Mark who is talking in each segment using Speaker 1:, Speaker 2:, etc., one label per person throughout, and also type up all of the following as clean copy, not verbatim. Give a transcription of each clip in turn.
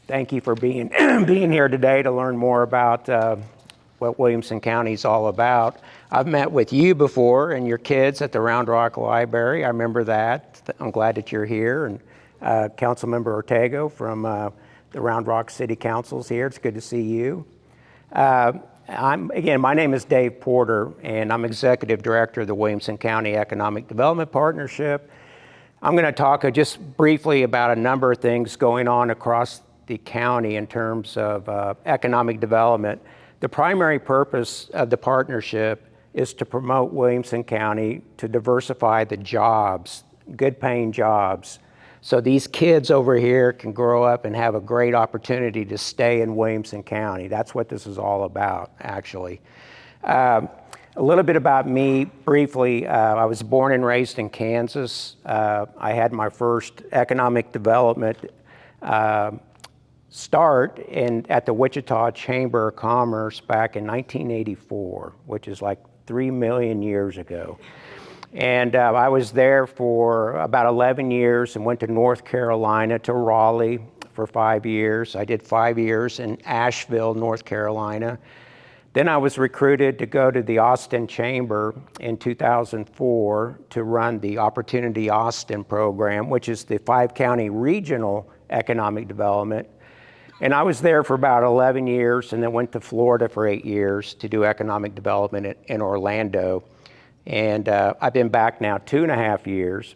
Speaker 1: Thank you for being being here today to learn more about what Williamson County is all about. I've met with you before and your kids at the Round Rock Library. I remember that. I'm glad that you're here. And Councilmember Ortego from the Round Rock City Council's here. It's good to see you. My name is Dave Porter, and I'm Executive Director of the Williamson County Economic Development Partnership. I'm going to talk just briefly about a number of things going on across the county in terms of economic development. The primary purpose of the partnership is to promote Williamson County to diversify the jobs, good paying jobs. So these kids over here can grow up and have a great opportunity to stay in Williamson County. That's what this is all about, actually. A little bit about me, briefly. I was born and raised in Kansas. I had my first economic development start at the Wichita Chamber of Commerce back in 1984, which is like 3 million years ago. And I was there for about 11 years and went to North Carolina, to Raleigh for 5 years. I did 5 years in Asheville, North Carolina. Then I was recruited to go to the Austin Chamber in 2004 to run the Opportunity Austin program, which is the 5-county regional economic development. And I was there for about 11 years and then went to Florida for 8 years to do economic development in Orlando. And I've been back now 2.5 years.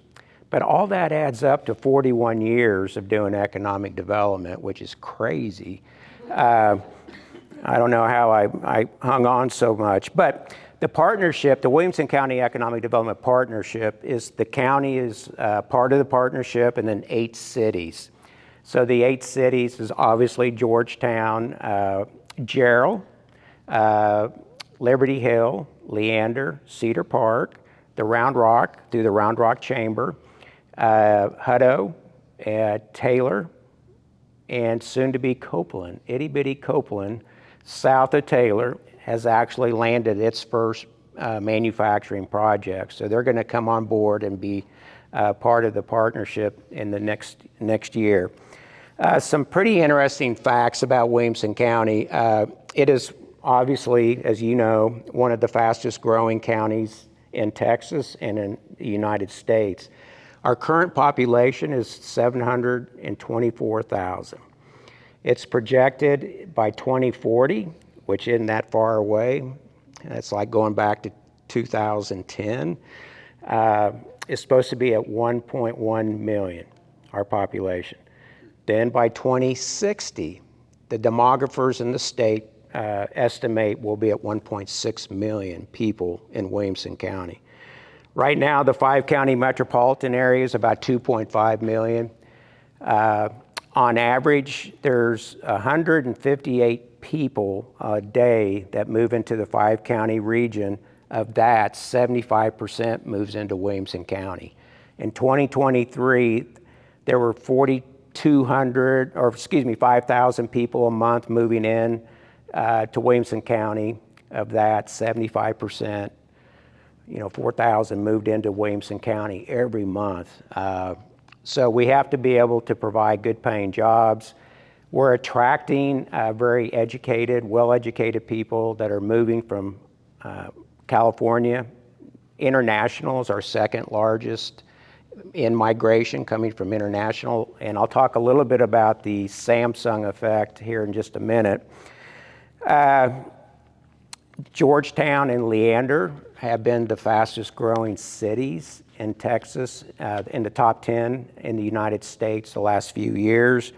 Speaker 1: But all that adds up to 41 years of doing economic development, which is crazy. I don't know how I hung on so much. But the partnership, the Williamson County Economic Development Partnership, is the county is part of the partnership, and then 8 cities. So the 8 cities is obviously Georgetown, Jarrell, Liberty Hill, Leander, Cedar Park, the Round Rock through the Round Rock Chamber, Hutto, Taylor, and soon to be Copeland. Itty bitty Copeland, south of Taylor, has actually landed its first manufacturing project. So they're going to come on board and be part of the partnership in the next year. Some pretty interesting facts about Williamson County. It is obviously, as you know, one of the fastest growing counties in Texas and in the United States. Our current population is 724,000. It's projected by 2040, which isn't that far away. It's like going back to 2010. It's supposed to be at 1.1 million, our population. Then by 2060, the demographers in the state estimate we'll be at 1.6 million people in Williamson County. Right now, the 5-county metropolitan area is about 2.5 million. On average, there's 158 people a day that move into the 5-county region. Of that, 75% moves into Williamson County. In 2023, there were 5,000 people a month moving in to Williamson County. Of that, 75%, 4,000 moved into Williamson County every month. So we have to be able to provide good paying jobs. We're attracting very educated, well-educated people that are moving from California. International is our second largest in migration, coming from international. And I'll talk a little bit about the Samsung effect here in just a minute. Georgetown and Leander have been the fastest growing cities in Texas, in the top 10 in the United States the last few years.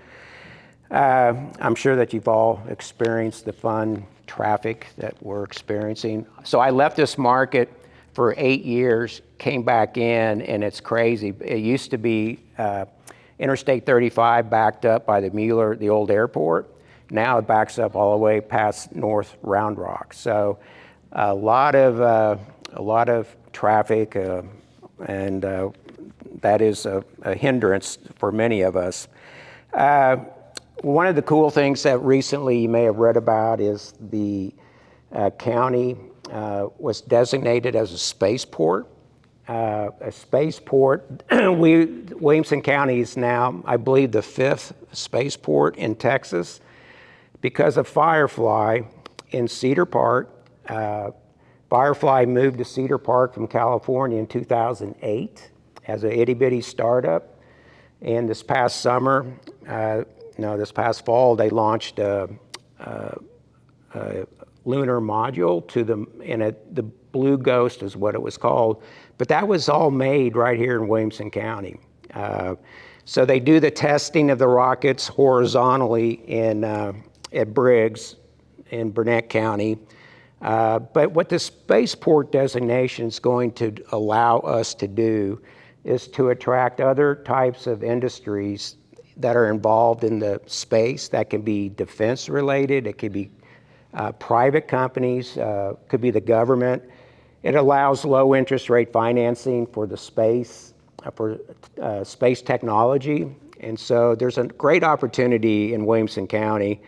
Speaker 1: I'm sure that you've all experienced the fun traffic that we're experiencing. So I left this market for 8 years, came back in, and it's crazy. It used to be Interstate 35 backed up by the Mueller, the old airport. Now it backs up all the way past North Round Rock. So a lot of traffic, and that is a hindrance for many of us. One of the cool things that recently you may have read about is the county was designated as a spaceport. A spaceport, Williamson County is now, I believe, the 5th spaceport in Texas because of Firefly in Cedar Park. Firefly moved to Cedar Park from California in 2008 as an itty-bitty startup. And this past summer, this past fall, they launched a lunar module to the Blue Ghost is what it was called. But that was all made right here in Williamson County. So they do the testing of the rockets horizontally at Briggs in Burnett County. But what the spaceport designation is going to allow us to do is to attract other types of industries that are involved in the space. That can be defense related, it could be private companies, could be the government. It allows low interest rate financing for the space, for space technology. And so there's a great opportunity in Williamson County,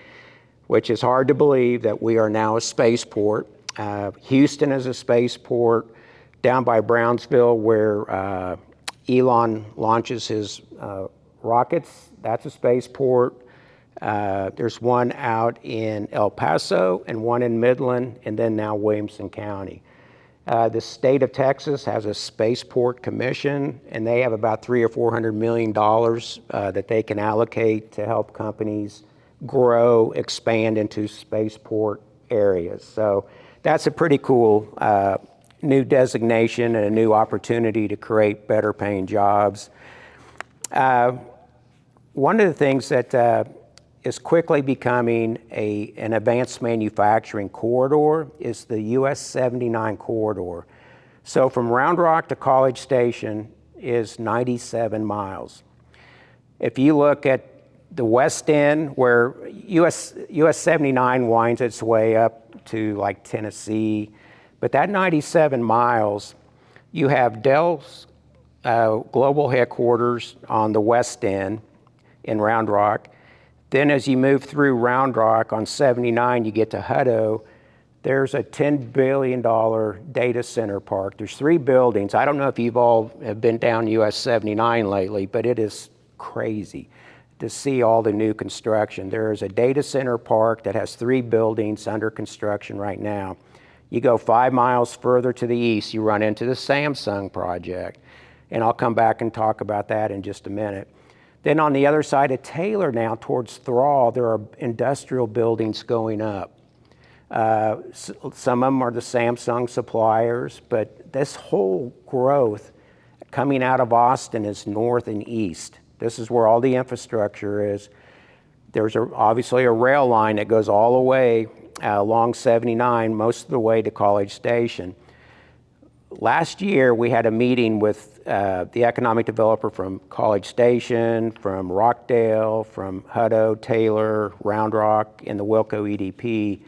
Speaker 1: which is hard to believe that we are now a spaceport. Houston is a spaceport. Down by Brownsville, where Elon launches his rockets, that's a spaceport. There's one out in El Paso and one in Midland, and then now Williamson County. The state of Texas has a spaceport commission, and they have about $300 or $400 million that they can allocate to help companies grow, expand into spaceport areas. So that's a pretty cool new designation and a new opportunity to create better paying jobs. One of the things that is quickly becoming an advanced manufacturing corridor is the US 79 corridor. So from Round Rock to College Station is 97 miles. If you look at the west end, where US 79 winds its way up to like Tennessee, but that 97 miles, you have Dell's global headquarters on the west end in Round Rock. Then as you move through Round Rock on 79, you get to Hutto. There's a $10 billion data center park. There's 3 buildings. I don't know if you've all have been down US 79 lately, but it is crazy to see all the new construction. There is a data center park that has 3 buildings under construction right now. You go 5 miles further to the east, you run into the Samsung project. And I'll come back and talk about that in just a minute. Then on the other side of Taylor now towards Thrall, there are industrial buildings going up. Some of them are the Samsung suppliers, but this whole growth coming out of Austin is north and east. This is where all the infrastructure is. There's obviously a rail line that goes all the way along 79, most of the way to College Station. Last year, we had a meeting with the economic developer from College Station, from Rockdale, from Hutto, Taylor, Round Rock, and the WilCo EDP.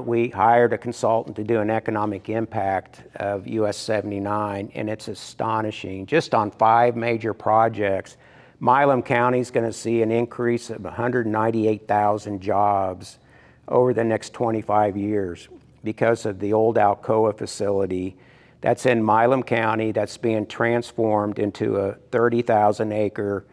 Speaker 1: We hired a consultant to do an economic impact of US 79, and it's astonishing. Just on 5 major projects, Milam County is going to see an increase of 198,000 jobs over the next 25 years because of the old Alcoa facility that's in Milam County that's being transformed into a 30,000 acre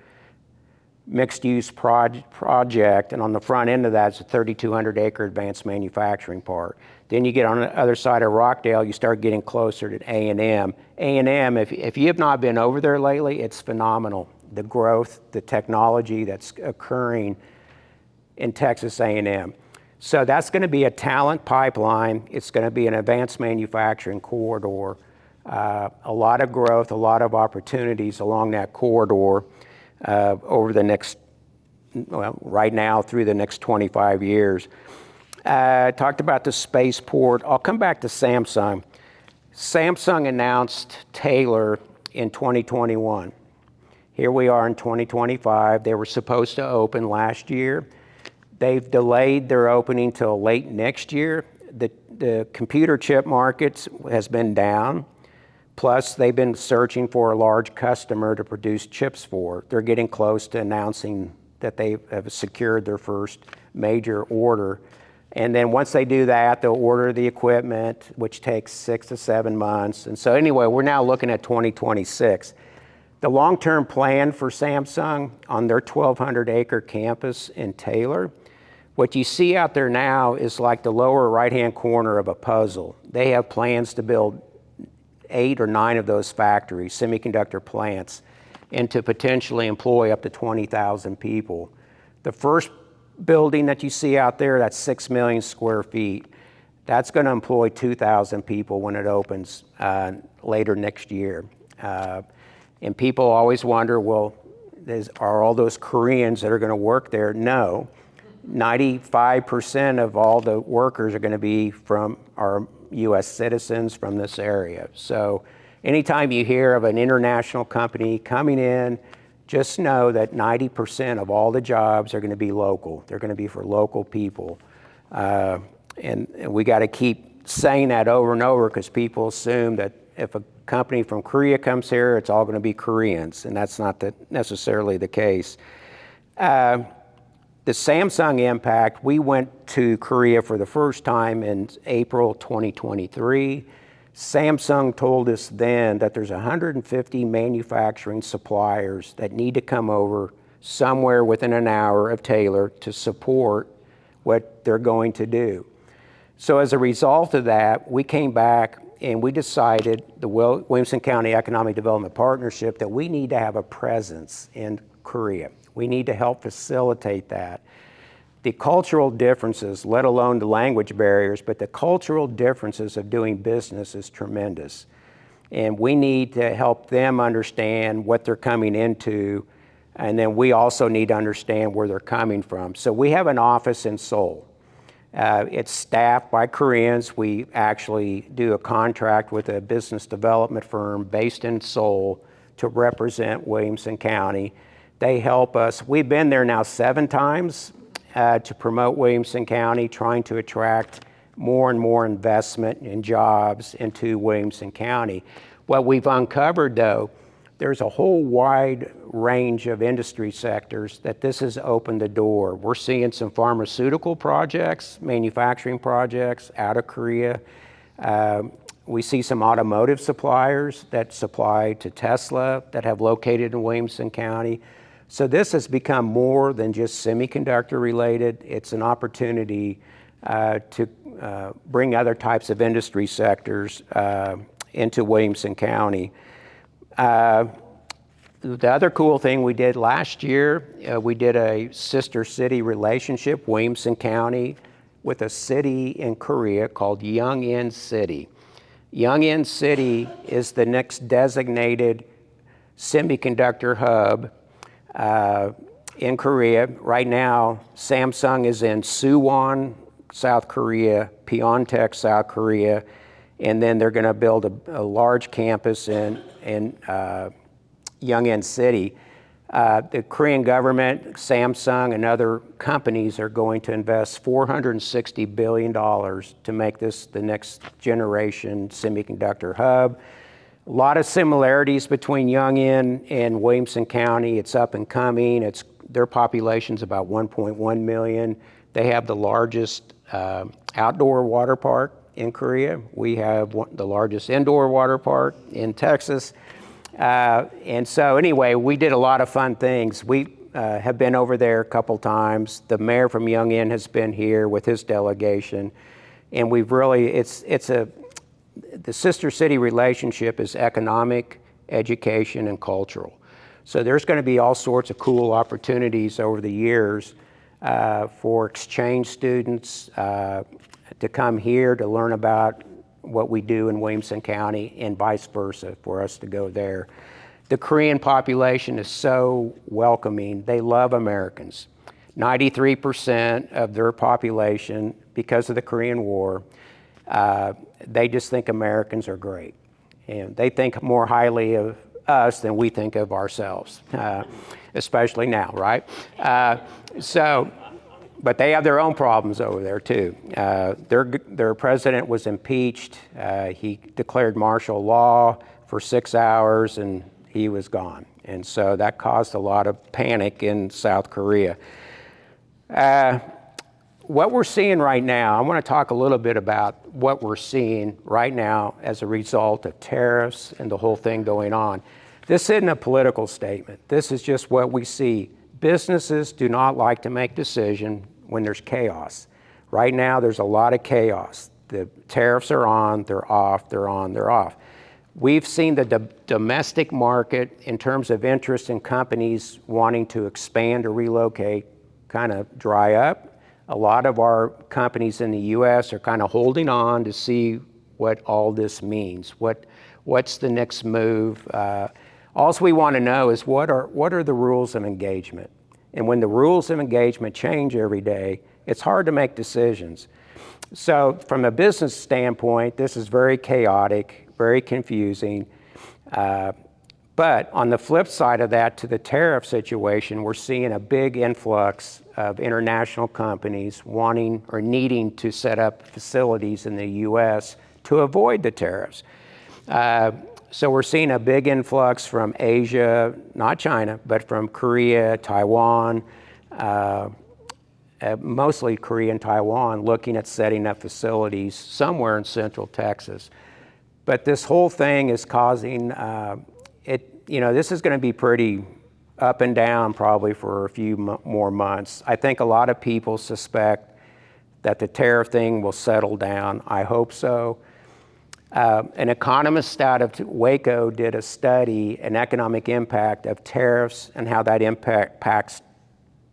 Speaker 1: mixed-use project, and on the front end of that is a 3,200 acre advanced manufacturing park. Then you get on the other side of Rockdale, you start getting closer to A&M. A&M, if you have not been over there lately, it's phenomenal. The growth, the technology that's occurring in Texas A&M. So that's going to be a talent pipeline. It's going to be an advanced manufacturing corridor. A lot of growth, a lot of opportunities along that corridor over the next, right now through the next 25 years. Talked about the spaceport. I'll come back to Samsung. Samsung announced Taylor in 2021. Here we are in 2025. They were supposed to open last year. They've delayed their opening till late next year. The computer chip market has been down. Plus, they've been searching for a large customer to produce chips for. They're getting close to announcing that they have secured their first major order. And then once they do that, they'll order the equipment, which takes 6 to 7 months. And so anyway, we're now looking at 2026. The long-term plan for Samsung on their 1,200-acre campus in Taylor, what you see out there now is like the lower right-hand corner of a puzzle. They have plans to build 8 or 9 of those factories, semiconductor plants, and to potentially employ up to 20,000 people. The first building that you see out there, that's 6 million square feet. That's going to employ 2,000 people when it opens later next year. And people always wonder, well, are all those Koreans that are going to work there? No. 95% of all the workers are going to be from our U.S. citizens from this area. So anytime you hear of an international company coming in, just know that 90% of all the jobs are going to be local. They're going to be for local people. And we got to keep saying that over and over because people assume that if a company from Korea comes here, it's all going to be Koreans, and that's not necessarily the case. The Samsung impact, we went to Korea for the first time in April 2023. Samsung told us then that there's 150 manufacturing suppliers that need to come over somewhere within an hour of Taylor to support what they're going to do. So as a result of that, we came back and we decided, the Williamson County Economic Development Partnership, that we need to have a presence in Korea. We need to help facilitate that. The cultural differences, let alone the language barriers, but the cultural differences of doing business is tremendous. And we need to help them understand what they're coming into, and then we also need to understand where they're coming from. So we have an office in Seoul. It's staffed by Koreans. We actually do a contract with a business development firm based in Seoul to represent Williamson County. They help us. We've been there now 7 times to promote Williamson County, trying to attract more and more investment and jobs into Williamson County. What we've uncovered, though, there's a whole wide range of industry sectors that this has opened the door. We're seeing some pharmaceutical projects, manufacturing projects out of Korea. We see some automotive suppliers that supply to Tesla that have located in Williamson County. So this has become more than just semiconductor related. It's an opportunity to bring other types of industry sectors into Williamson County. The other cool thing we did last year, we did a sister city relationship, Williamson County, with a city in Korea called Yongin City. Yongin City is the next designated semiconductor hub in Korea. Right now, Samsung is in Suwon, South Korea, Pyeongtaek, South Korea, and then they're going to build a large campus in Yongin City. The Korean government, Samsung, and other companies are going to invest $460 billion to make this the next generation semiconductor hub. A lot of similarities between Yongin and Williamson County. It's up and coming. Their population's about 1.1 million. They have the largest outdoor water park in Korea. We have the largest indoor water park in Texas. And so anyway, we did a lot of fun things. We have been over there a couple times. The mayor from Yongin has been here with his delegation. And we've really, the sister city relationship is economic, education, and cultural. So there's going to be all sorts of cool opportunities over the years for exchange students to come here to learn about what we do in Williamson County and vice versa for us to go there. The Korean population is so welcoming. They love Americans. 93% of their population, because of the Korean War, they just think Americans are great. And they think more highly of us than we think of ourselves, especially now, right? But they have their own problems over there too. Their president was impeached. He declared martial law for 6 hours and he was gone. And so that caused a lot of panic in South Korea. What we're seeing right now, I want to talk a little bit about what we're seeing right now as a result of tariffs and the whole thing going on. This isn't a political statement. This is just what we see. Businesses do not like to make decisions when there's chaos. Right now, there's a lot of chaos. The tariffs are on, they're off, they're on, they're off. We've seen the domestic market in terms of interest in companies wanting to expand or relocate kind of dry up. A lot of our companies in the US are kind of holding on to see what all this means. What's the next move? All we want to know is what are the rules of engagement? And when the rules of engagement change every day, it's hard to make decisions. So from a business standpoint, this is very chaotic, very confusing. But on the flip side of that, to the tariff situation, we're seeing a big influx of international companies wanting or needing to set up facilities in the US to avoid the tariffs. So we're seeing a big influx from Asia, not China, but from Korea, Taiwan, mostly Korea and Taiwan, looking at setting up facilities somewhere in Central Texas. But this whole thing is causing, this is going to be pretty up and down probably for a few more months. I think a lot of people suspect that the tariff thing will settle down. I hope so. An economist out of WilCo did a study, an economic impact of tariffs and how that impacts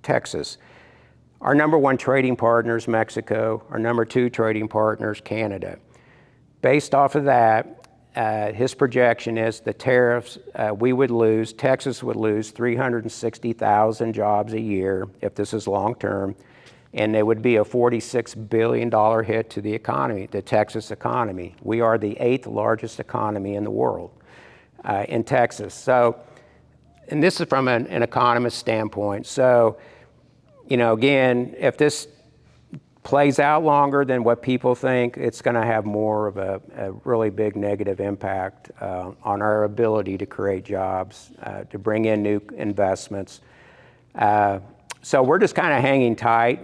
Speaker 1: Texas. Our number one trading partner is Mexico. Our number two trading partner is Canada. Based off of that, his projection is the tariffs, Texas would lose 360,000 jobs a year if this is long term, and it would be a $46 billion hit to the economy, the Texas economy. We are the 8th largest economy in the world in Texas. So, and this is from an economist standpoint. So, again, if this plays out longer than what people think, it's going to have more of a really big negative impact on our ability to create jobs, to bring in new investments. So we're just kind of hanging tight,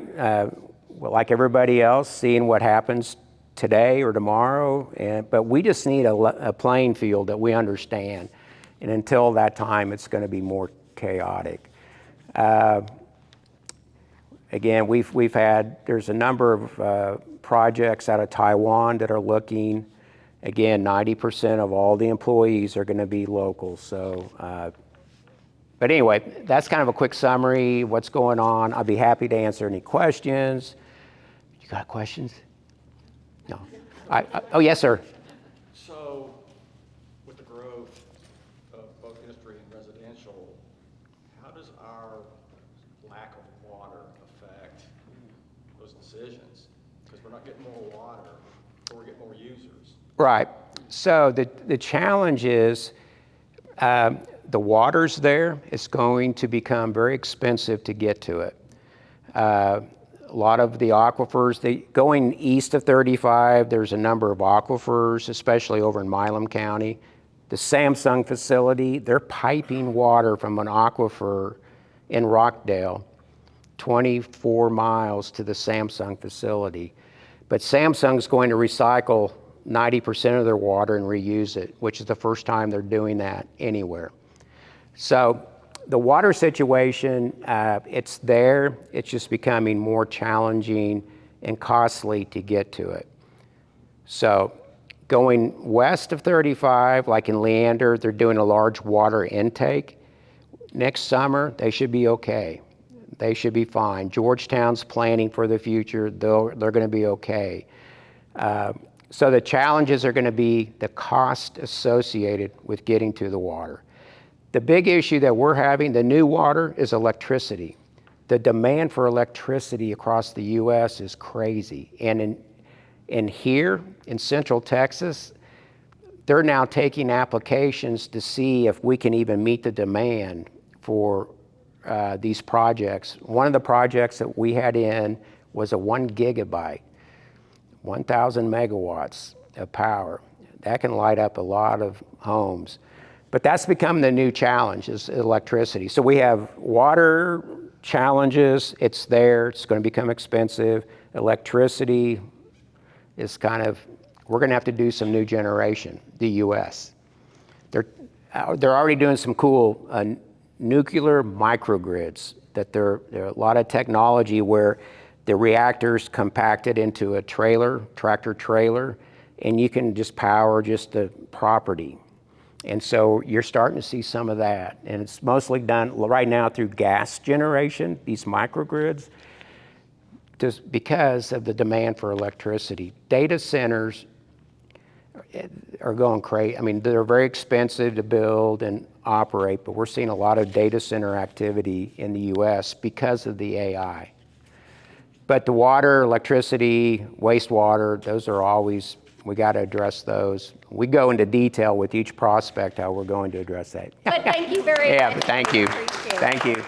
Speaker 1: like everybody else, seeing what happens today or tomorrow. But we just need a playing field that we understand. And until that time, it's going to be more chaotic. Again, there's a number of projects out of Taiwan that are looking. Again, 90% of all the employees are going to be local. So, but anyway, that's kind of a quick summary of what's going on. I'll be happy to answer any questions. You got questions? No. Oh, yes, sir.
Speaker 2: So, with the growth of both industry and residential, how does our lack of water affect those decisions? Because we're not getting more water, but we're getting more users.
Speaker 1: Right. So the challenge is the water's there. It's going to become very expensive to get to it. A lot of the aquifers, going east of 35, there's a number of aquifers, especially over in Milam County. The Samsung facility, they're piping water from an aquifer in Rockdale, 24 miles to the Samsung facility. But Samsung's going to recycle 90% of their water and reuse it, which is the first time they're doing that anywhere. So the water situation, it's there. It's just becoming more challenging and costly to get to it. So going west of 35, like in Leander, they're doing a large water intake. Next summer, they should be okay. They should be fine. Georgetown's planning for the future. They're going to be okay. So the challenges are going to be the cost associated with getting to the water. The big issue that we're having, the new water, is electricity. The demand for electricity across the U.S. is crazy. And in here, in Central Texas, they're now taking applications to see if we can even meet the demand for these projects. One of the projects that we had in was a 1 gigabyte, 1,000 megawatts of power. That can light up a lot of homes. But that's become the new challenge, is electricity. So we have water challenges. It's there. It's going to become expensive. Electricity is we're going to have to do some new generation, the U.S. they're already doing some cool nuclear microgrids. That there are a lot of technology where the reactors compacted into a tractor trailer, and you can just power just the property. And so you're starting to see some of that. And it's mostly done right now through gas generation, these microgrids, just because of the demand for electricity. Data centers are going crazy. I mean, they're very expensive to build and operate, but we're seeing a lot of data center activity in the US because of the AI. But the water, electricity, wastewater, those are always, we got to address those. We go into detail with each prospect how we're going to address that.
Speaker 3: But thank you very much.
Speaker 1: Yeah, but thank you.
Speaker 3: Appreciate it.
Speaker 1: Thank you.